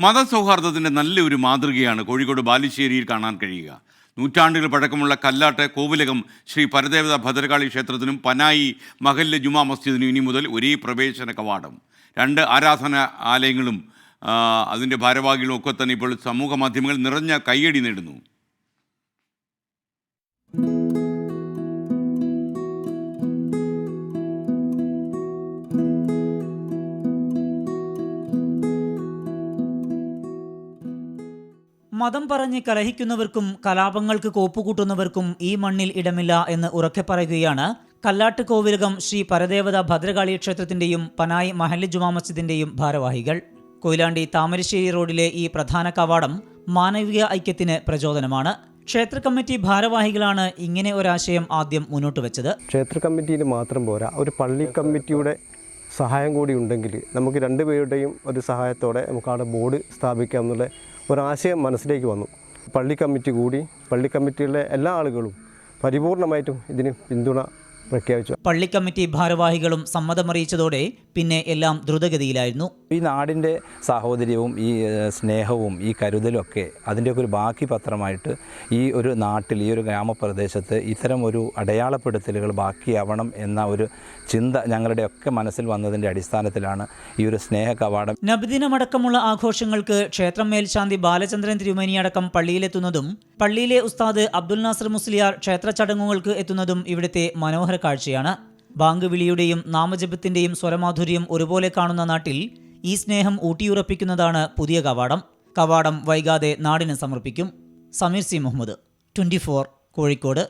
മതസൗഹാർദ്ദത്തിൻ്റെ നല്ലൊരു മാതൃകയാണ് കോഴിക്കോട് ബാലുശ്ശേരിയിൽ കാണാൻ കഴിയുക. നൂറ്റാണ്ടുകൾ പഴക്കമുള്ള കല്ലാട്ട് കോവിലകം ശ്രീ പരദേവത ഭദ്രകാളി ക്ഷേത്രത്തിനും പനായി മഹല്ല് ജുമാ മസ്ജിദിനും ഇനി മുതൽ ഒരേ പ്രവേശന കവാടം. രണ്ട് ആരാധന ആലയങ്ങളും അതിൻ്റെ ഭാരവാഹികളും ഒക്കെ തന്നെ ഇപ്പോൾ സമൂഹ മാധ്യമങ്ങൾ നിറഞ്ഞ കയ്യടി നേടുന്നു. മതം പറഞ്ഞ് കലഹിക്കുന്നവർക്കും കലാപങ്ങൾക്ക് കോപ്പുകൂട്ടുന്നവർക്കും ഈ മണ്ണിൽ ഇടമില്ല എന്ന് ഉറക്കെ പറയുകയാണ് കല്ലാട്ട് കോവിലകം ശ്രീ പരദേവത ഭദ്രകാളി ക്ഷേത്രത്തിന്റെയും പനായി മഹല്ല് ജുമാ മസ്ജിദിന്റെയും ഭാരവാഹികൾ. കൊയിലാണ്ടി താമരശ്ശേരി റോഡിലെ ഈ പ്രധാന കവാടം മാനവിക ഐക്യത്തിന് പ്രചോദനമാണ്. ക്ഷേത്ര കമ്മിറ്റി ഭാരവാഹികളാണ് ഇങ്ങനെ ഒരാശയം ആദ്യം മുന്നോട്ട് വെച്ചത്. ക്ഷേത്ര കമ്മിറ്റിയിൽ മാത്രം പോരാ, ഒരു പള്ളി കമ്മിറ്റിയുടെ സഹായം കൂടി ഉണ്ടെങ്കിൽ നമുക്ക് രണ്ടുപേരുടെയും ഒരു സഹായത്തോടെ നമുക്ക് അവിടെ ബോർഡ് സ്ഥാപിക്കാം എന്നുള്ള ഒരാശയം മനസ്സിലേക്ക് വന്നു. പള്ളി കമ്മിറ്റിയിലെ എല്ലാ ആളുകളും പരിപൂർണമായിട്ടും ഇതിന് പിന്തുണ പ്രഖ്യാപിച്ചു. പള്ളി കമ്മിറ്റി ഭാരവാഹികളും സമ്മതമറിയിച്ചതോടെ പിന്നെ എല്ലാം ദ്രുതഗതിയിലായിരുന്നു. ഈ നാടിൻ്റെ സാഹോദര്യവും ഈ സ്നേഹവും ഈ കരുതലും ഒക്കെ അതിൻ്റെയൊക്കെ ഒരു ബാക്കി പത്രമായിട്ട് ഈ ഒരു നാട്ടിൽ, ഈ ഒരു ഗ്രാമപ്രദേശത്ത് ഇത്തരം ഒരു അടയാളപ്പെടുത്തലുകൾ ബാക്കിയാവണം എന്ന ഒരു ചിന്ത ഞങ്ങളുടെയൊക്കെ മനസ്സിൽ വന്നതിൻ്റെ അടിസ്ഥാനത്തിലാണ് ഈ ഒരു സ്നേഹ കവാടം. നബിദിനമടക്കമുള്ള ആഘോഷങ്ങൾക്ക് ക്ഷേത്രം മേൽശാന്തി ബാലചന്ദ്രൻ തിരുമേനിയടക്കം പള്ളിയിലെത്തുന്നതും പള്ളിയിലെ ഉസ്താദ് അബ്ദുൽ നാസർ മുസ്ലിയാർ ക്ഷേത്ര ചടങ്ങുകൾക്ക് എത്തുന്നതും ഇവിടുത്തെ മനോഹര കാഴ്ചയാണ്. ബാങ്ക് വിളിയുടെയും നാമജപത്തിന്റെയും സ്വരമാധുര്യം ഒരുപോലെ കാണുന്ന നാട്ടിൽ ഈ സ്നേഹം ഊട്ടിയുറപ്പിക്കുന്നതാണ് പുതിയ കവാടം വൈകാതെ നാടിന് സമർപ്പിക്കും. സമീർ സി മുഹമ്മദ്, 24 കോഴിക്കോട്.